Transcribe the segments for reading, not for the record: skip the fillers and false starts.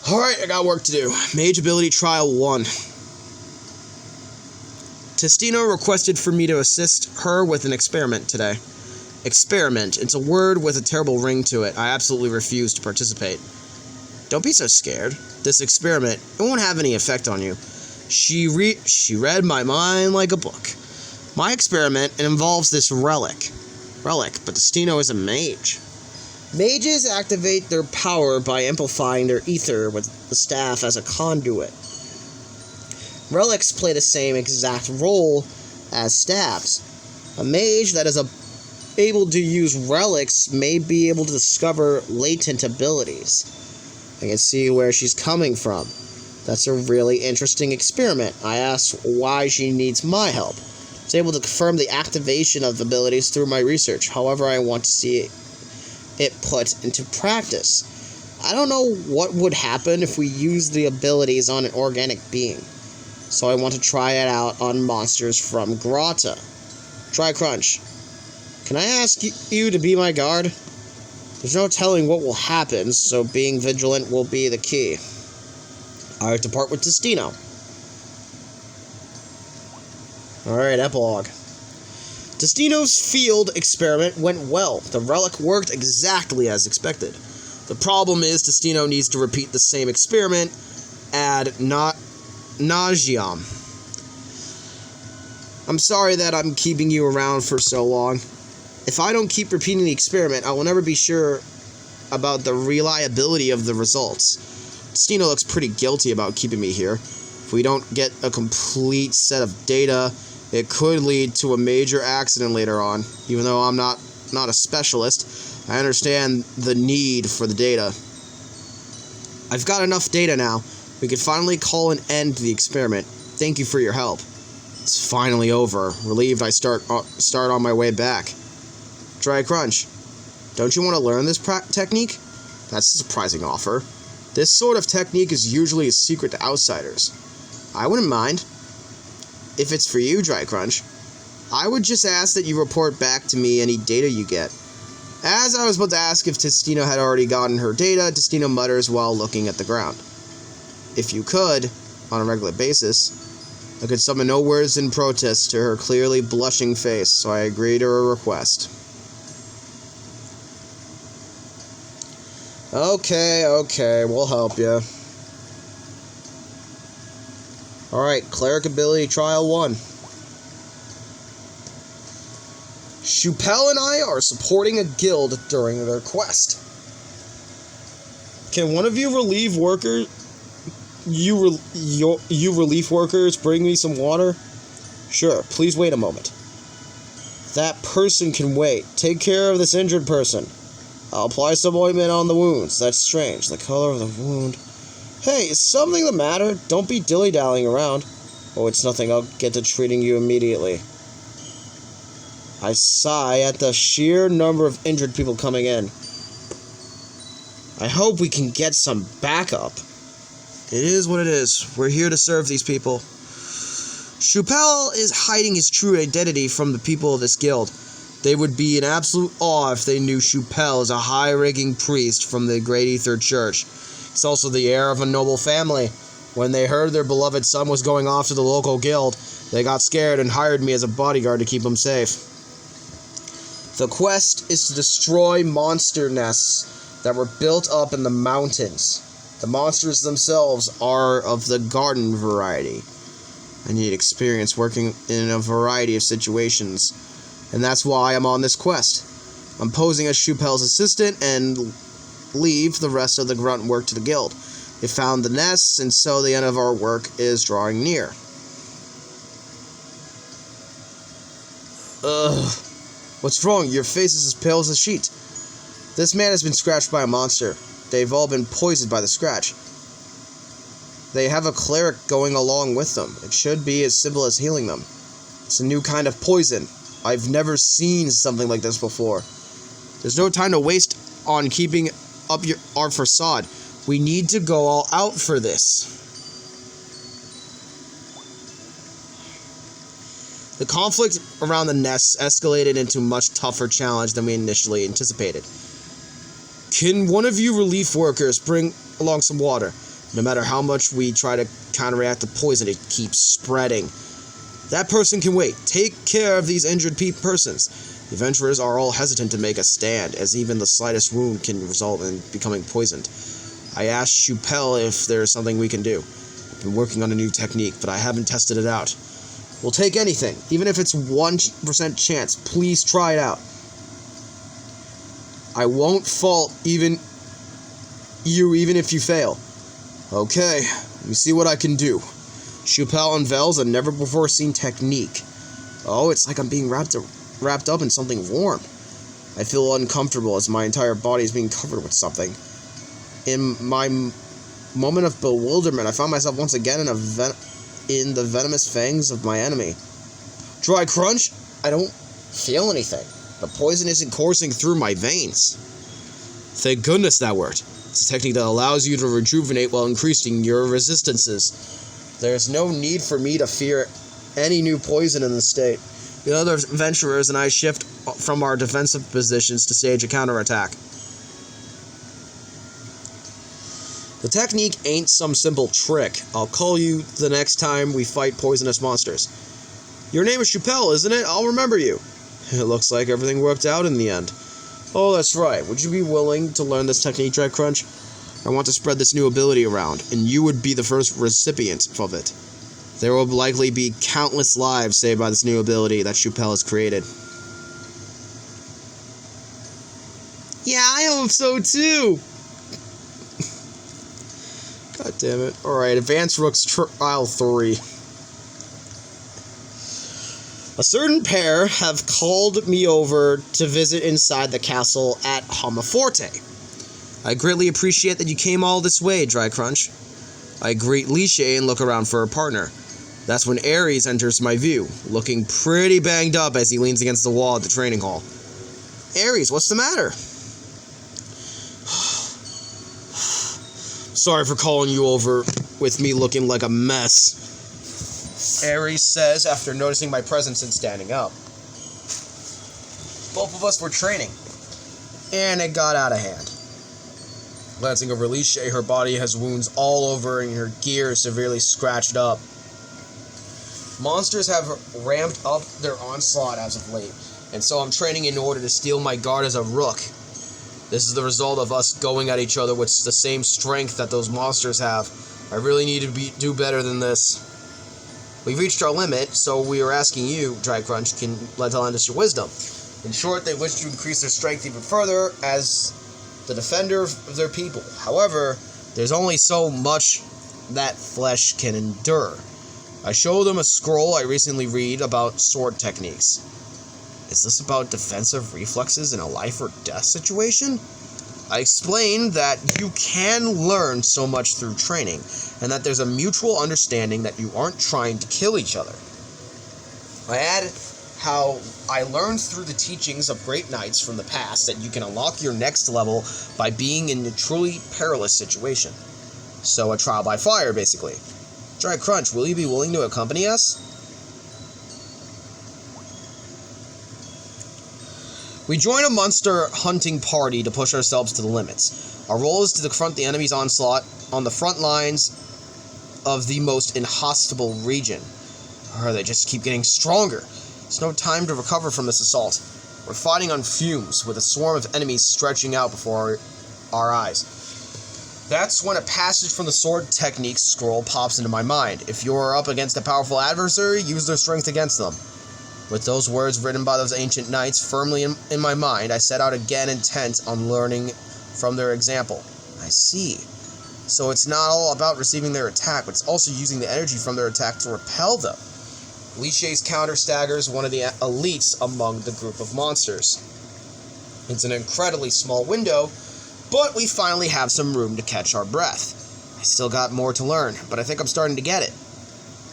Alright, I got work to do. Mage Ability Trial 1. Testino requested for me to assist her with an experiment today. Experiment. It's a word with a terrible ring to it. I absolutely refuse to participate. Don't be so scared. This experiment, it won't have any effect on you. She read my mind like a book. My experiment, it involves this relic, but Testino is a mage. Mages activate their power by amplifying their ether with the staff as a conduit. Relics play the same exact role as staves. A mage that is able to use relics may be able to discover latent abilities. I can see where she's coming from. That's a really interesting experiment. I asked why she needs my help. I was able to confirm the activation of abilities through my research. However, I want to see it put into practice. I don't know what would happen if we used the abilities on an organic being. So I want to try it out on monsters from Grotta. Try Crunch. Can I ask you to be my guard? There's no telling what will happen, so being vigilant will be the key. I have to part with Testino. Alright, epilogue. Testino's field experiment went well. The relic worked exactly as expected. The problem is Testino needs to repeat the same experiment ad nauseam. I'm sorry that I'm keeping you around for so long. If I don't keep repeating the experiment, I will never be sure about the reliability of the results. Testino looks pretty guilty about keeping me here. If we don't get a complete set of data, it could lead to a major accident later on. Even though I'm not a specialist, I understand the need for the data. I've got enough data now. We can finally call an end to the experiment. Thank you for your help. It's finally over. Relieved I start on my way back. Try Crunch. Don't you want to learn this technique? That's a surprising offer. This sort of technique is usually a secret to outsiders. I wouldn't mind. If it's for you, Dry Crunch, I would just ask that you report back to me any data you get. As I was about to ask if Testino had already gotten her data, Testino mutters while looking at the ground. If you could, on a regular basis, I could summon no words in protest to her clearly blushing face, so I agreed to her request. Okay, we'll help you. Alright, Cleric Ability Trial 1. Shupel and I are supporting a guild during their quest. Can one of you relief workers... You relief workers bring me some water? Sure, please wait a moment. That person can wait. Take care of this injured person. I'll apply some ointment on the wounds. That's strange. The color of the wound... Hey, is something the matter? Don't be dilly-dallying around. Oh, it's nothing. I'll get to treating you immediately. I sigh at the sheer number of injured people coming in. I hope we can get some backup. It is what it is. We're here to serve these people. Shupel is hiding his true identity from the people of this guild. They would be in absolute awe if they knew Shupel is a high-ranking priest from the Great Ether Church. He's also the heir of a noble family. When they heard their beloved son was going off to the local guild, they got scared and hired me as a bodyguard to keep him safe. The quest is to destroy monster nests that were built up in the mountains. The monsters themselves are of the garden variety. I need experience working in a variety of situations, and that's why I'm on this quest. I'm posing as Shupel's assistant and leave the rest of the grunt work to the guild. They found the nests, and so the end of our work is drawing near. Ugh. What's wrong? Your face is as pale as a sheet. This man has been scratched by a monster. They've all been poisoned by the scratch. They have a cleric going along with them. It should be as simple as healing them. It's a new kind of poison. I've never seen something like this before. There's no time to waste on keeping up our facade. We need to go all out for this. The conflict around the nests escalated into a much tougher challenge than we initially anticipated. Can one of you relief workers bring along some water? No matter how much we try to counteract the poison, it keeps spreading. That person can wait. Take care of these injured persons. The adventurers are all hesitant to make a stand, as even the slightest wound can result in becoming poisoned. I asked Shupel if there's something we can do. I've been working on a new technique, but I haven't tested it out. We'll take anything, even if it's 1% chance. Please try it out. I won't fault even if you fail. Okay, let me see what I can do. Shupel unveils a never-before-seen technique. Oh, it's like I'm being wrapped up in something warm. I feel uncomfortable as my entire body is being covered with something. In my moment of bewilderment, I found myself once again in the venomous fangs of my enemy. Dry crunch? I don't feel anything. The poison isn't coursing through my veins. Thank goodness that worked. It's a technique that allows you to rejuvenate while increasing your resistances. There's no need for me to fear any new poison in the state. The other adventurers and I shift from our defensive positions to stage a counterattack. The technique ain't some simple trick. I'll call you the next time we fight poisonous monsters. Your name is Shupel, isn't it? I'll remember you. It looks like everything worked out in the end. Oh, that's right. Would you be willing to learn this technique, Dry Crunch? I want to spread this new ability around, and you would be the first recipient of it. There will likely be countless lives saved by this new ability that Shupel has created. Yeah, I hope so too! God damn it. Alright, Advanced Rooks Trial 3. A certain pair have called me over to visit inside the castle at Hamaforte. I greatly appreciate that you came all this way, Dry Crunch. I greet Lishay and look around for a partner. That's when Ares enters my view, looking pretty banged up as he leans against the wall at the training hall. Ares, what's the matter? Sorry for calling you over with me looking like a mess, Ares says after noticing my presence and standing up. Both of us were training, and it got out of hand. Glancing over Lishay, her body has wounds all over and her gear is severely scratched up. Monsters have ramped up their onslaught as of late, and so I'm training in order to steal my guard as a rook. This is the result of us going at each other with the same strength that those monsters have. I really need to do better than this. We've reached our limit, so we are asking you, Dry Crunch, can lend us your wisdom. In short, they wish to increase their strength even further as the defender of their people. However, there's only so much that flesh can endure. I show them a scroll I recently read about sword techniques. Is this about defensive reflexes in a life or death situation? I explain that you can learn so much through training, and that there's a mutual understanding that you aren't trying to kill each other. I add how I learned through the teachings of great knights from the past that you can unlock your next level by being in a truly perilous situation. So a trial by fire, basically. Dry Crunch, will you be willing to accompany us? We join a monster hunting party to push ourselves to the limits. Our role is to confront the enemy's onslaught on the front lines of the most inhospitable region. They just keep getting stronger. There's no time to recover from this assault. We're fighting on fumes with a swarm of enemies stretching out before our eyes. That's when a passage from the sword technique scroll pops into my mind. If you're up against a powerful adversary, use their strength against them. With those words written by those ancient knights firmly in my mind, I set out again intent on learning from their example. I see. So it's not all about receiving their attack, but it's also using the energy from their attack to repel them. Lishay's counter staggers one of the elites among the group of monsters. It's an incredibly small window, but we finally have some room to catch our breath. I still got more to learn, but I think I'm starting to get it.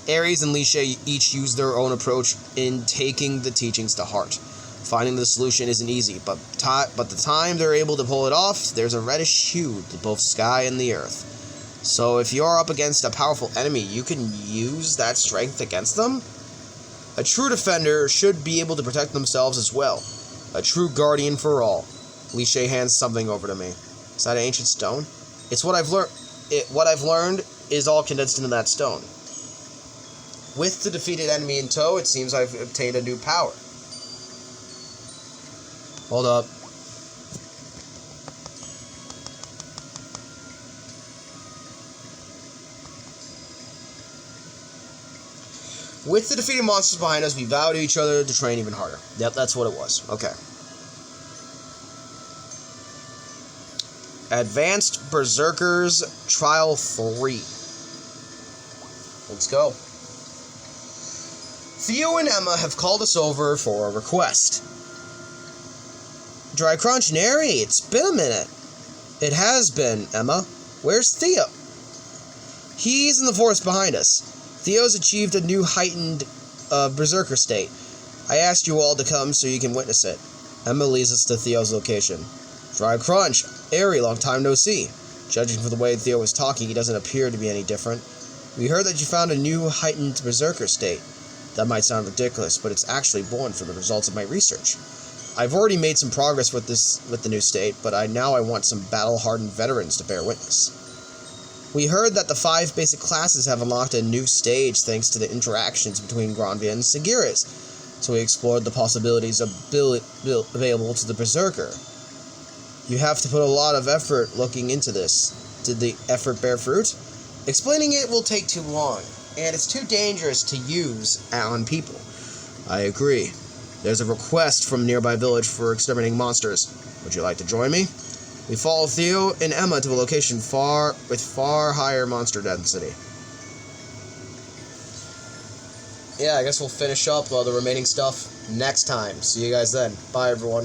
Ares and Lishay each use their own approach in taking the teachings to heart. Finding the solution isn't easy, but the time they're able to pull it off, there's a reddish hue to both sky and the earth. So if you're up against a powerful enemy, you can use that strength against them? A true defender should be able to protect themselves as well. A true guardian for all. Lishay hands something over to me. Is that an ancient stone? It's what I've learned. what I've learned is all condensed into that stone. With the defeated enemy in tow, it seems I've obtained a new power. Hold up. With the defeated monsters behind us, we vow to each other to train even harder. Yep, that's what it was. Okay. Advanced Berserkers Trial 3. Let's go. Theo and Emma have called us over for a request. Dry Crunch and Airy, it's been a minute. It has been, Emma. Where's Theo? He's in the forest behind us. Theo's achieved a new heightened berserker state. I asked you all to come so you can witness it. Emma leads us to Theo's location. Dry Crunch, Airy, long time no see. Judging from the way Theo was talking, he doesn't appear to be any different. We heard that you found a new heightened berserker state. That might sound ridiculous, but it's actually born from the results of my research. I've already made some progress with the new state, but now I want some battle-hardened veterans to bear witness. We heard that the 5 basic classes have unlocked a new stage thanks to the interactions between Granvia and Sagiris, so we explored the possibilities available to the Berserker. You have to put a lot of effort looking into this. Did the effort bear fruit? Explaining it will take too long, and it's too dangerous to use on people. I agree. There's a request from a nearby village for exterminating monsters. Would you like to join me? We follow Theo and Emma to a location with far higher monster density. Yeah, I guess we'll finish up the remaining stuff next time. See you guys then. Bye, everyone.